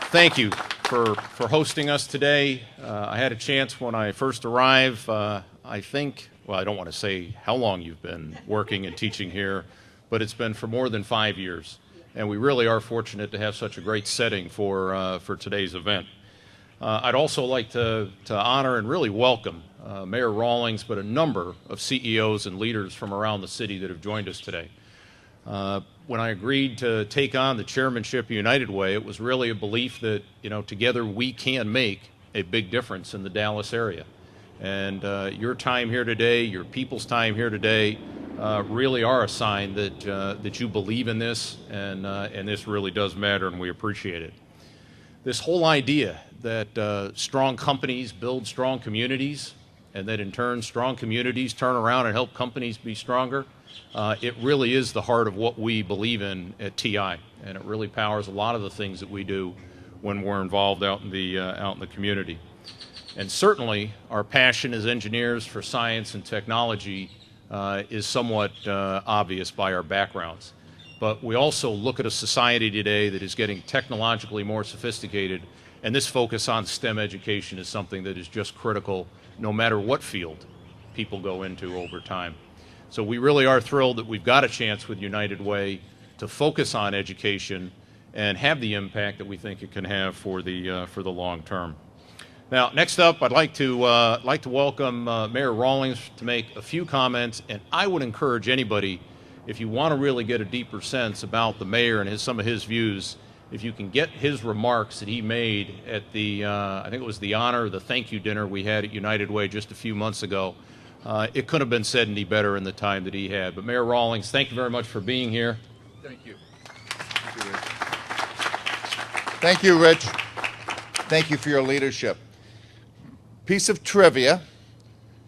Thank you for hosting us today. I had a chance when I first arrived. I think, well, I don't want to say how long you've been working and teaching here, but it's been for more than 5 years. And we really are fortunate to have such a great setting for today's event. I'd also like to honor and really welcome Mayor Rawlings, but a number of CEOs and leaders from around the city that have joined us today. When I agreed to take on the chairmanship of United Way, it was really a belief that, together we can make a big difference in the Dallas area. And your time here today, your people's time here today, really are a sign that you believe in this, and this really does matter, and we appreciate it. This whole idea that strong companies build strong communities, and that in turn strong communities turn around and help companies be stronger, it really is the heart of what we believe in at TI, and it really powers a lot of the things that we do when we're involved out in the community. And certainly our passion as engineers for science and technology is somewhat obvious by our backgrounds. But we also look at a society today that is getting technologically more sophisticated, and this focus on STEM education is something that is just critical no matter what field people go into over time. So we really are thrilled that we've got a chance with United Way to focus on education and have the impact that we think it can have for the long term. Now, next up, I'd like to welcome Mayor Rawlings to make a few comments, and I would encourage anybody, if you want to really get a deeper sense about the mayor and some of his views, if you can get his remarks that he made at the, I think it was the thank you dinner we had at United Way just a few months ago. It couldn't have been said any better in the time that he had. But Mayor Rawlings, thank you very much for being here. Thank you. Thank you, Rich. Thank you for your leadership. Piece of trivia,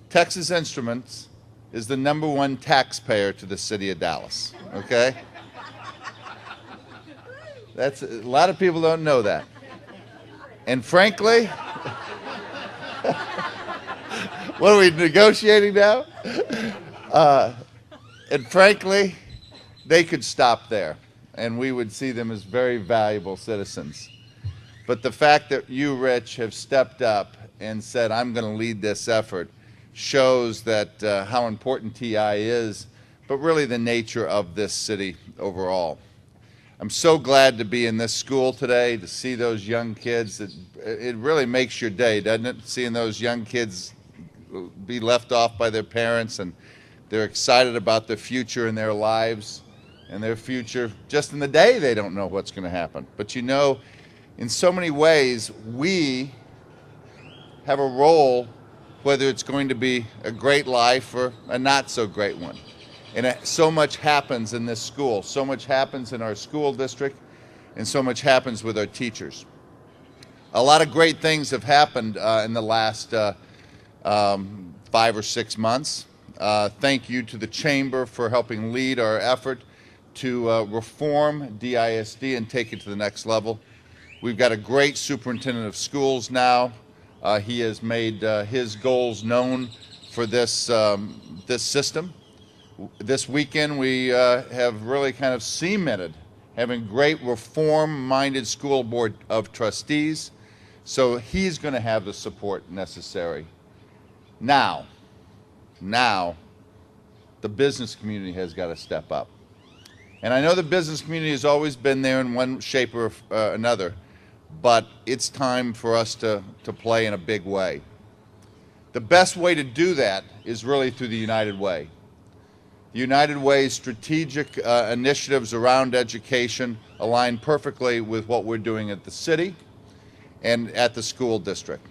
Texas Instruments is the #1 taxpayer to the city of Dallas, okay? A lot of people don't know that. And frankly, what are we negotiating now? And frankly, they could stop there, and we would see them as very valuable citizens. But the fact that you, Rich, have stepped up and said, I'm going to lead this effort, shows that how important TI is, but really the nature of this city overall. I'm so glad to be in this school today, to see those young kids. It really makes your day, doesn't it? Seeing those young kids be left off by their parents, and they're excited about their future in their lives and their future. Just in the day, they don't know what's going to happen. But in so many ways, we have a role, whether it's going to be a great life or a not so great one. And so much happens in this school. So much happens in our school district, and so much happens with our teachers. A lot of great things have happened in the last 5 or 6 months. Thank you to the Chamber for helping lead our effort to reform DISD and take it to the next level. We've got a great superintendent of schools now. He has made his goals known for this system. This weekend we have really kind of cemented having great reform-minded school board of trustees. So he's going to have the support necessary. Now, the business community has got to step up. And I know the business community has always been there in one shape or another, but it's time for us to play in a big way. The best way to do that is really through the United Way. The United Way's strategic initiatives around education align perfectly with what we're doing at the city and at the school district.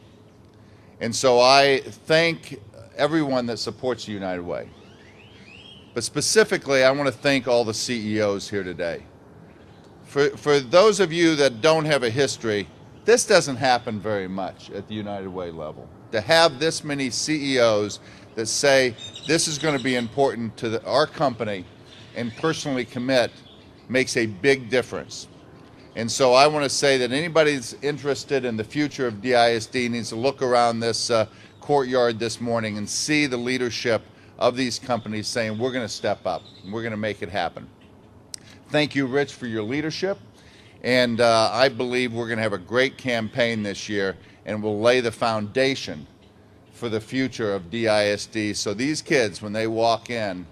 And so I thank everyone that supports the United Way. But specifically, I want to thank all the CEOs here today. For those of you that don't have a history, this doesn't happen very much at the United Way level. To have this many CEOs that say this is going to be important to our company and personally commit makes a big difference. And so I want to say that anybody that's interested in the future of DISD needs to look around this courtyard this morning and see the leadership of these companies saying we're going to step up and we're going to make it happen. Thank you, Rich, for your leadership. And I believe we're going to have a great campaign this year, and we'll lay the foundation for the future of DISD. So these kids, when they walk in,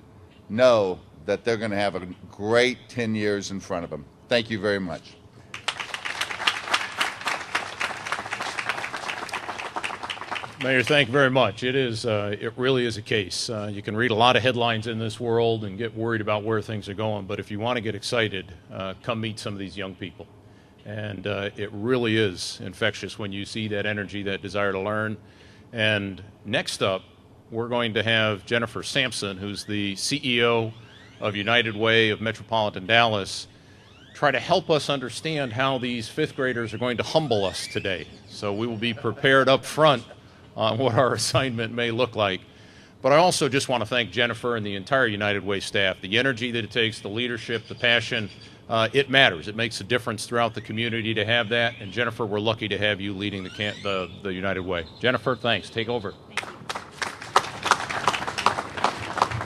know that they're going to have a great 10 years in front of them. Thank you very much. Mayor, thank you very much. It really is a case. You can read a lot of headlines in this world and get worried about where things are going, but if you want to get excited, come meet some of these young people. And it really is infectious when you see that energy, that desire to learn. And next up, we're going to have Jennifer Sampson, who's the CEO of United Way of Metropolitan Dallas, try to help us understand how these fifth graders are going to humble us today. So we will be prepared up front on what our assignment may look like. But I also just want to thank Jennifer and the entire United Way staff. The energy that it takes, the leadership, the passion, it matters. It makes a difference throughout the community to have that. And Jennifer, we're lucky to have you leading the United Way. Jennifer, thanks. Take over.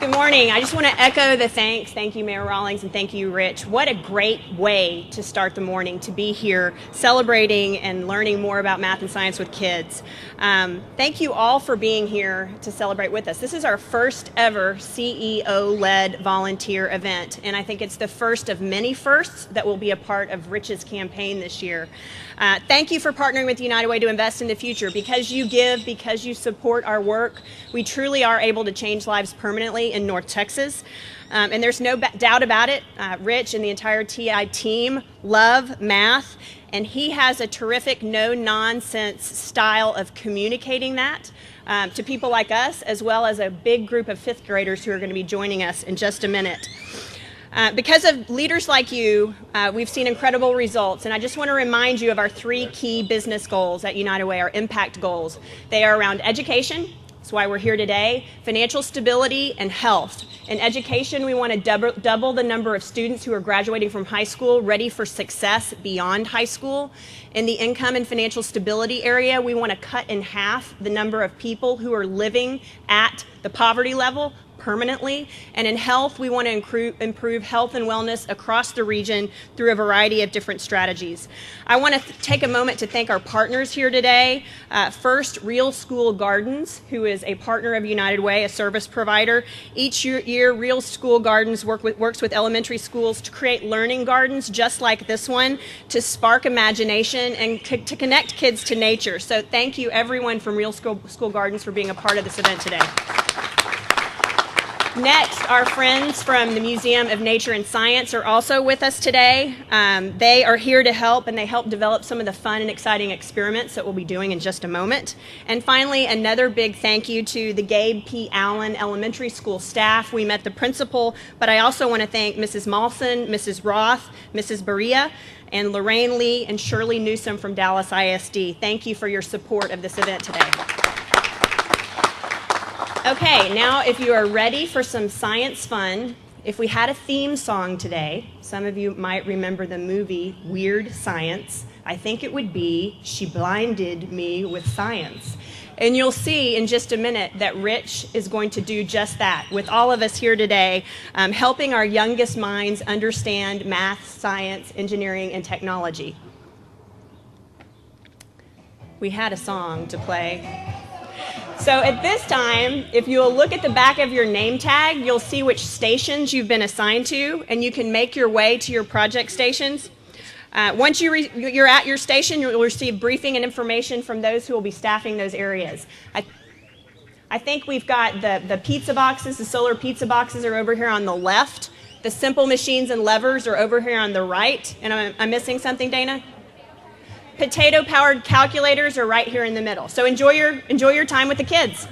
Good morning. I just want to echo the thanks. Thank you, Mayor Rawlings, and thank you, Rich. What a great way to start the morning, to be here celebrating and learning more about math and science with kids. Thank you all for being here to celebrate with us. This is our first ever CEO-led volunteer event, and I think it's the first of many firsts that will be a part of Rich's campaign this year. Thank you for partnering with United Way to invest in the future. Because you give, because you support our work, we truly are able to change lives permanently in North Texas. And there's no doubt about it. Rich and the entire TI team love math, and he has a terrific no-nonsense style of communicating that to people like us, as well as a big group of fifth graders who are going to be joining us in just a minute. Because of leaders like you, we've seen incredible results, and I just want to remind you of our three key business goals at United Way, our impact goals. They are around education, that's why we're here today, financial stability, and health. In education, we want to double the number of students who are graduating from high school ready for success beyond high school. In the income and financial stability area, we want to cut in half the number of people who are living at the poverty level permanently. And in health, we want to improve health and wellness across the region through a variety of different strategies. I want to take a moment to thank our partners here today. First, Real School Gardens, who is a partner of United Way, a service provider. Each year, Real School Gardens works with elementary schools to create learning gardens just like this one, to spark imagination and to connect kids to nature. So thank you everyone from Real School Gardens for being a part of this event today. Next, our friends from the Museum of Nature and Science are also with us today. They are here to help, and they help develop some of the fun and exciting experiments that we'll be doing in just a moment. And finally, another big thank you to the Gabe P. Allen Elementary School staff. We met the principal, but I also want to thank Mrs. Malson, Mrs. Roth, Mrs. Berea, and Lorraine Lee and Shirley Newsom from Dallas ISD. Thank you for your support of this event today. Okay, now if you are ready for some science fun, if we had a theme song today, some of you might remember the movie Weird Science. I think it would be She Blinded Me with Science. And you'll see in just a minute that Rich is going to do just that with all of us here today, helping our youngest minds understand math, science, engineering, and technology. We had a song to play. So at this time, if you'll look at the back of your name tag, you'll see which stations you've been assigned to, and you can make your way to your project stations. Once you're at your station, you'll receive briefing and information from those who will be staffing those areas. I think we've got the pizza boxes, the solar pizza boxes are over here on the left. The simple machines and levers are over here on the right. And I'm missing something, Dana? Potato-powered calculators are right here in the middle. So enjoy your time with the kids.